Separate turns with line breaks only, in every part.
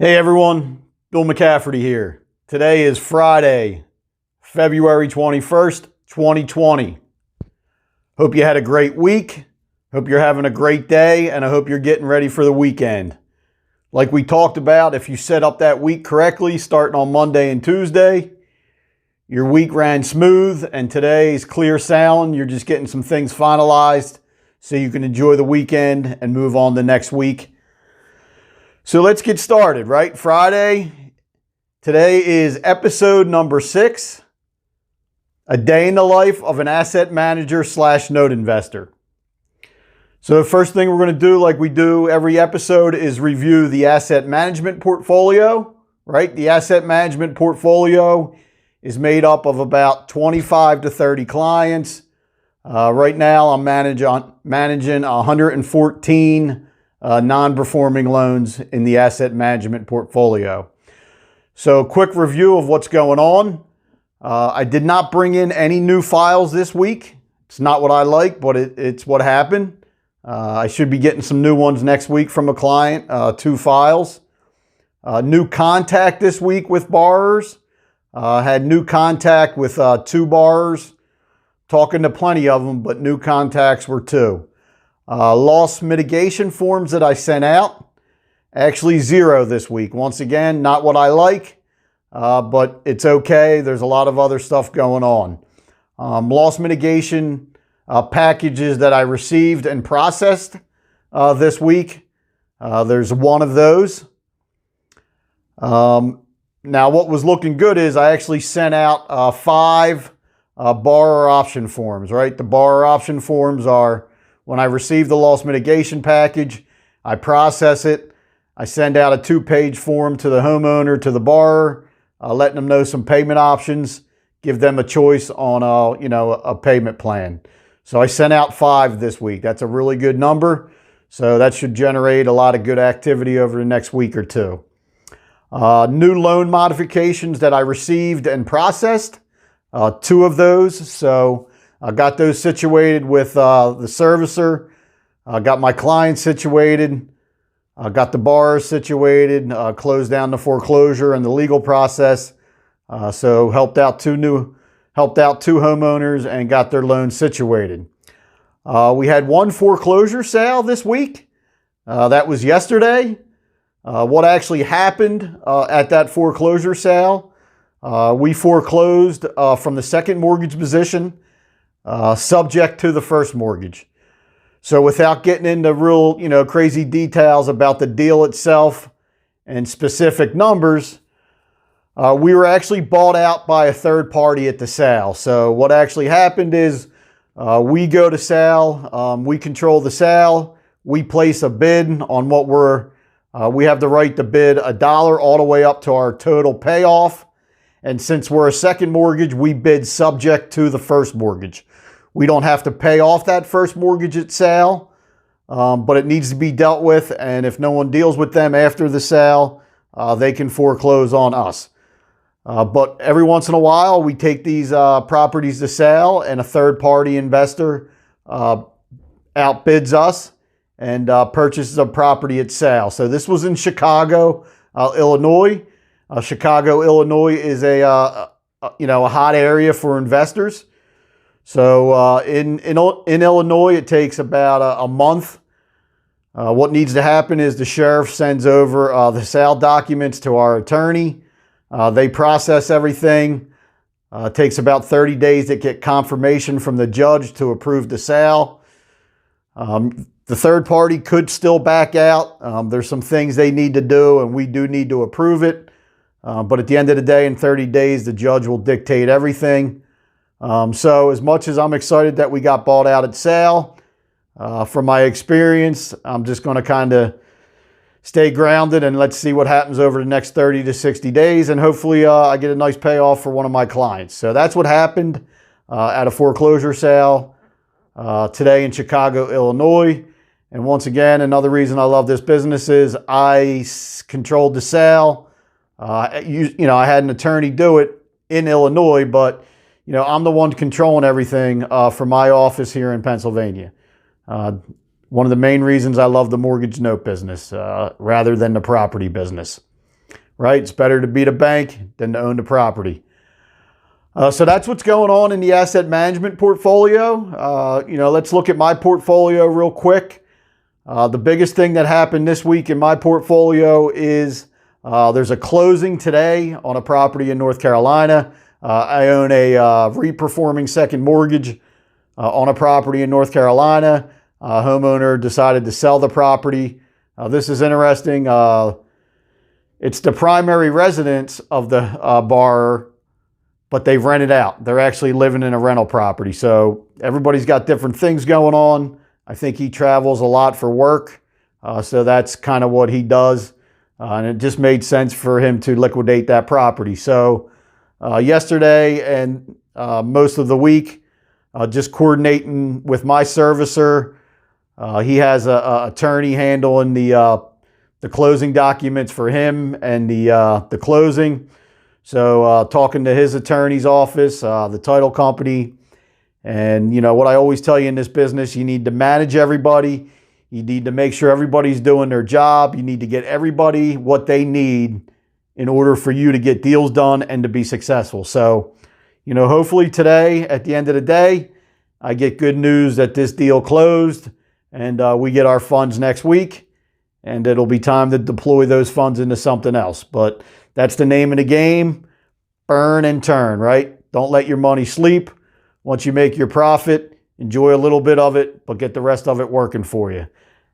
Hey everyone, Bill McCafferty here. Today is Friday, February 21st, 2020. Hope you had a great week. Hope you're having a great day, and I hope you're getting ready for the weekend. Like we talked about, if you set up that week correctly, starting on Monday and Tuesday, your week ran smooth, and today is clear sailing. You're just getting some things finalized so you can enjoy the weekend and move on to next week. So let's get started, right? Friday. Today is episode number 6, a day in the life of an asset manager / note investor. So the first thing we're going to do, like we do every episode, is review the asset management portfolio, right? The asset management portfolio is made up of about 25 to 30 clients. Right now I'm managing 114 non-performing loans in the asset management portfolio. So quick review of what's going on. I did not bring in any new files this week. It's not what I like, but it's what happened. I should be getting some new ones next week from a client, 2 files. New contact this week with borrowers. Had new contact with 2 borrowers. Talking to plenty of them, but new contacts were 2. Loss mitigation forms that I sent out, actually 0 this week. Once again, not what I like, but it's okay. There's a lot of other stuff going on. Loss mitigation packages that I received and processed this week. There's 1 of those. Now, what was looking good is I actually sent out 5 borrower option forms, right? The borrower option forms are when I receive the loss mitigation package, I process it. I send out a 2-page form to the homeowner, to the borrower, letting them know some payment options, give them a choice on a payment plan. So I sent out 5 this week. That's a really good number. So that should generate a lot of good activity over the next week or 2. New loan modifications that I received and processed, 2 of those. So I got those situated with the servicer. I got my client situated. I got the borrower situated. Closed down the foreclosure and the legal process. So helped out 2 homeowners and got their loans situated. We had 1 foreclosure sale this week. That was yesterday. What actually happened at that foreclosure sale? We foreclosed from the second mortgage position. Subject to the first mortgage. So without getting into real, crazy details about the deal itself and specific numbers, we were actually bought out by a third party at the sale. So what actually happened is we go to sale, we control the sale, we place a bid on what we have the right to bid $1 all the way up to our total payoff. And since we're a second mortgage, we bid subject to the first mortgage. We don't have to pay off that first mortgage at sale, but it needs to be dealt with. And if no one deals with them after the sale, they can foreclose on us. But every once in a while, we take these properties to sale and a third-party investor outbids us and purchases a property at sale. So this was in Chicago, Illinois. Chicago, Illinois is a hot area for investors. So in Illinois, it takes about a month. What needs to happen is the sheriff sends over the sale documents to our attorney. They process everything. It takes about 30 days to get confirmation from the judge to approve the sale. The third party could still back out. There's some things they need to do, and we do need to approve it. But at the end of the day, in 30 days, the judge will dictate everything. So as much as I'm excited that we got bought out at sale, from my experience, I'm just going to kind of stay grounded and let's see what happens over the next 30 to 60 days. And hopefully I get a nice payoff for one of my clients. So that's what happened at a foreclosure sale today in Chicago, Illinois. And once again, another reason I love this business is I controlled the sale. I had an attorney do it in Illinois, but I'm the one controlling everything from my office here in Pennsylvania. One of the main reasons I love the mortgage note business rather than the property business. right? It's better to beat a bank than to own the property. So that's what's going on in the asset management portfolio. Let's look at my portfolio real quick. The biggest thing that happened this week in my portfolio is there's a closing today on a property in North Carolina. I own a reperforming second mortgage on a property in North Carolina. Homeowner decided to sell the property. This is interesting. It's the primary residence of the borrower, but they've rented out. They're actually living in a rental property. So everybody's got different things going on. I think he travels a lot for work. So that's kind of what he does. And it just made sense for him to liquidate that property. So yesterday and most of the week, just coordinating with my servicer. He has an attorney handling the closing documents for him and the closing. So talking to his attorney's office, the title company. And what I always tell you in this business, you need to manage everybody. You need to make sure everybody's doing their job. You need to get everybody what they need in order for you to get deals done and to be successful. So, hopefully today, at the end of the day, I get good news that this deal closed and we get our funds next week, and it'll be time to deploy those funds into something else. But that's the name of the game. Burn and turn, right? Don't let your money sleep. Once you make your profit, enjoy a little bit of it, but get the rest of it working for you.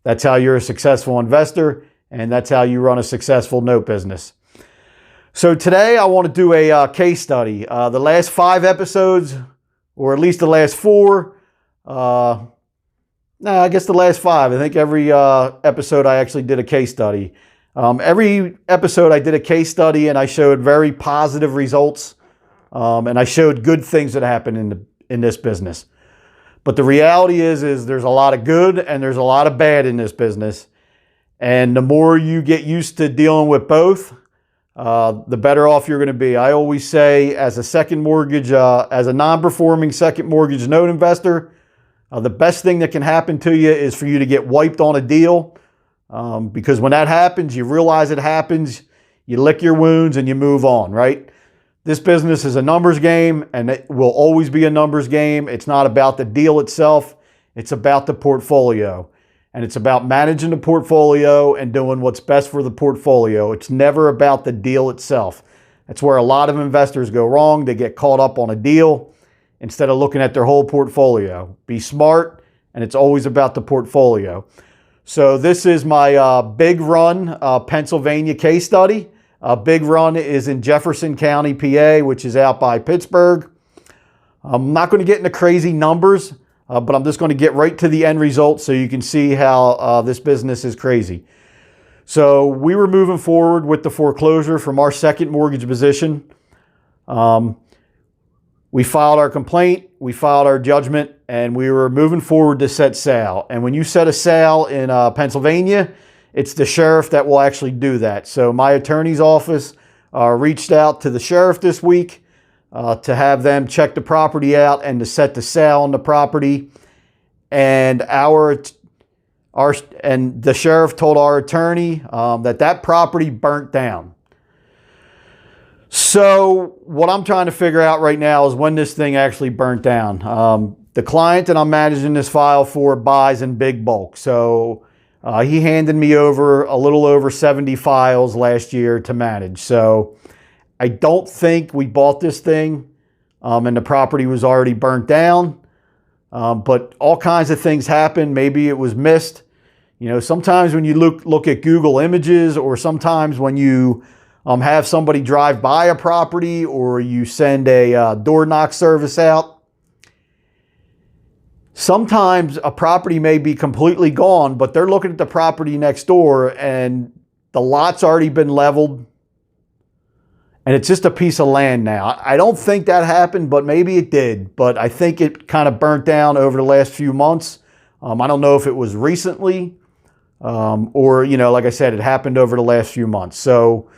That's how you're a successful investor, and that's how you run a successful note business. So today I want to do a case study. The last 5 episodes, or at least the last 4, I guess the last 5. I think every episode I actually did a case study. Every episode I did a case study and I showed very positive results, and I showed good things that happen in this business. But the reality is there's a lot of good and there's a lot of bad in this business. And the more you get used to dealing with both, the better off you're going to be. I always say, as a second mortgage, as a non-performing second mortgage note investor, the best thing that can happen to you is for you to get wiped on a deal. Because when that happens, you realize it happens, you lick your wounds and you move on, right? This business is a numbers game, and it will always be a numbers game. It's not about the deal itself. It's about the portfolio. And it's about managing the portfolio and doing what's best for the portfolio. It's never about the deal itself. That's where a lot of investors go wrong. They get caught up on a deal instead of looking at their whole portfolio. Be smart, and it's always about the portfolio. So this is my Big Run Pennsylvania case study. Big Run is in Jefferson County, PA, which is out by Pittsburgh. I'm not going to get into crazy numbers, but I'm just going to get right to the end result so you can see how this business is crazy. So we were moving forward with the foreclosure from our second mortgage position. We filed our complaint, we filed our judgment, and we were moving forward to set sale. And when you set a sale in Pennsylvania, it's the sheriff that will actually do that. So my attorney's office reached out to the sheriff this week to have them check the property out and to set the sale on the property. And the sheriff told our attorney that property burnt down. So what I'm trying to figure out right now is when this thing actually burnt down. The client that I'm managing this file for buys in big bulk. So he handed me over a little over 70 files last year to manage. So I don't think we bought this thing and the property was already burnt down. But all kinds of things happen. Maybe it was missed. Sometimes when you look at Google Images, or sometimes when you have somebody drive by a property, or you send a door knock service out, sometimes a property may be completely gone, but they're looking at the property next door and the lot's already been leveled and it's just a piece of land now. I don't think that happened, but maybe it did. But I think it kind of burnt down over the last few months. I don't know if it was recently or, like I said, it happened over the last few months. So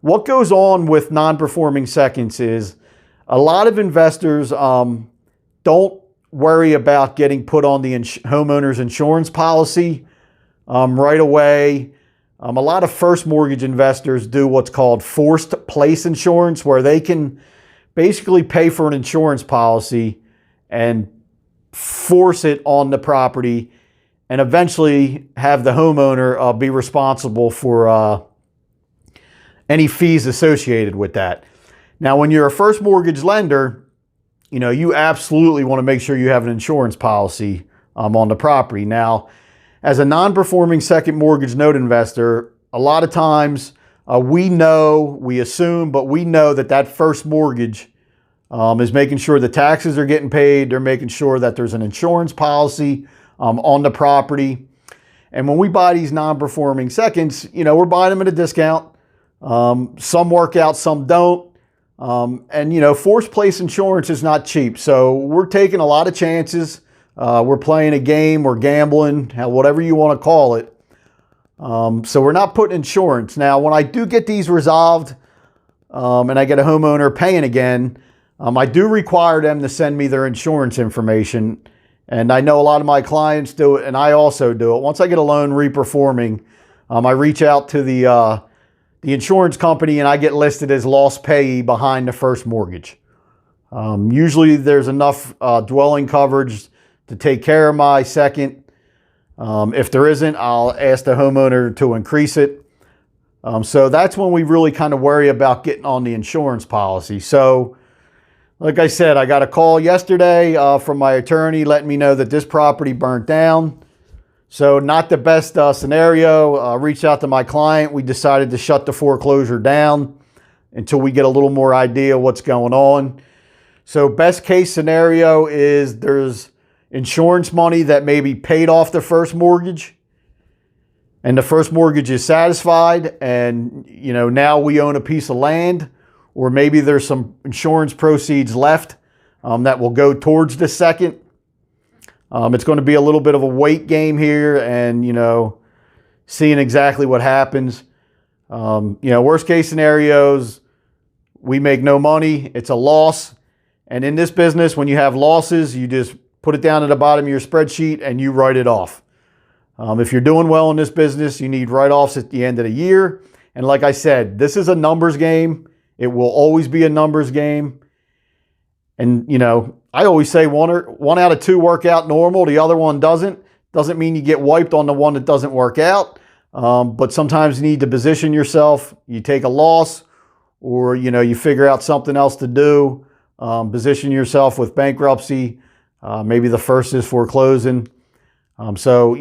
what goes on with non-performing seconds is a lot of investors don't worry about getting put on the homeowner's insurance policy right away. A lot of first mortgage investors do what's called forced place insurance, where they can basically pay for an insurance policy and force it on the property and eventually have the homeowner be responsible for any fees associated with that. Now, when you're a first mortgage lender, you absolutely want to make sure you have an insurance policy on the property. Now, as a non-performing second mortgage note investor, a lot of times we assume that first mortgage is making sure the taxes are getting paid. They're making sure that there's an insurance policy on the property. And when we buy these non-performing seconds, we're buying them at a discount. Some work out, some don't. And forced place insurance is not cheap. So we're taking a lot of chances. We're playing a game, we're gambling, whatever you want to call it. So we're not putting insurance. Now, when I do get these resolved and I get a homeowner paying again, I do require them to send me their insurance information. And I know a lot of my clients do it, and I also do it. Once I get a loan reperforming, I reach out to the insurance company and I get listed as lost payee behind the first mortgage. Usually there's enough dwelling coverage to take care of my second. If there isn't, I'll ask the homeowner to increase it. So that's when we really kind of worry about getting on the insurance policy. So like I said, I got a call yesterday from my attorney letting me know that this property burnt down. So not the best scenario. Reached out to my client. We decided to shut the foreclosure down until we get a little more idea what's going on. So best case scenario is there's insurance money that maybe paid off the first mortgage and the first mortgage is satisfied, and now we own a piece of land, or maybe there's some insurance proceeds left that will go towards the second. It's going to be a little bit of a wait game here and, seeing exactly what happens. Worst case scenarios, we make no money. It's a loss. And in this business, when you have losses, you just put it down at the bottom of your spreadsheet and you write it off. If you're doing well in this business, you need write-offs at the end of the year. And like I said, this is a numbers game. It will always be a numbers game. And, I always say one out of two work out normal. The other one doesn't. Doesn't mean you get wiped on the one that doesn't work out. But sometimes you need to position yourself. You take a loss, or, you figure out something else to do. Position yourself with bankruptcy. Maybe the first is foreclosing. So,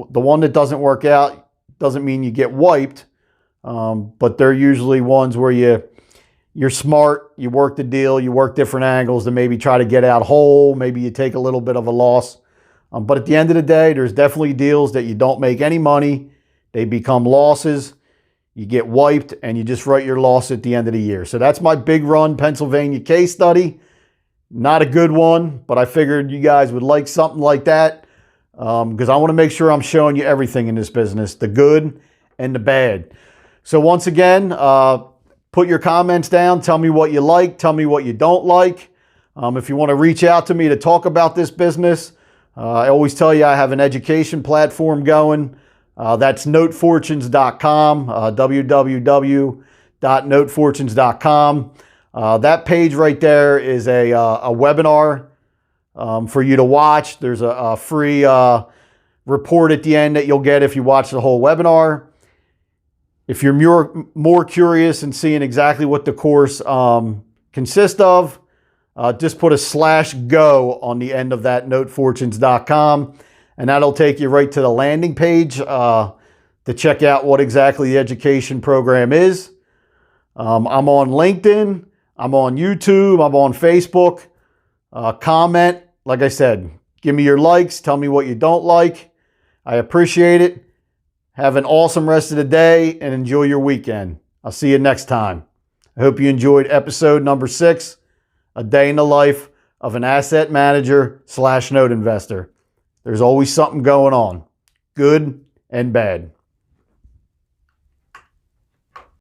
the one that doesn't work out doesn't mean you get wiped. But they're usually ones where you're smart, you work the deal, you work different angles to maybe try to get out whole. Maybe you take a little bit of a loss. But at the end of the day, there's definitely deals that you don't make any money. They become losses. You get wiped and you just write your loss at the end of the year. So that's my Big Run Pennsylvania case study. Not a good one, but I figured you guys would like something like that because I want to make sure I'm showing you everything in this business, the good and the bad. So once again, put your comments down. Tell me what you like. Tell me what you don't like. If you want to reach out to me to talk about this business, I always tell you I have an education platform going. That's notefortunes.com, www.notefortunes.com. That page right there is a webinar for you to watch. There's a free report at the end that you'll get if you watch the whole webinar. If you're more curious and seeing exactly what the course consists of, just put a /go on the end of that, notefortunes.com, and that'll take you right to the landing page to check out what exactly the education program is. I'm on LinkedIn. I'm on YouTube. I'm on Facebook. Comment. Like I said, give me your likes. Tell me what you don't like. I appreciate it. Have an awesome rest of the day and enjoy your weekend. I'll see you next time. I hope you enjoyed episode number 6, A Day in the Life of an Asset Manager / Note Investor. There's always something going on, good and bad.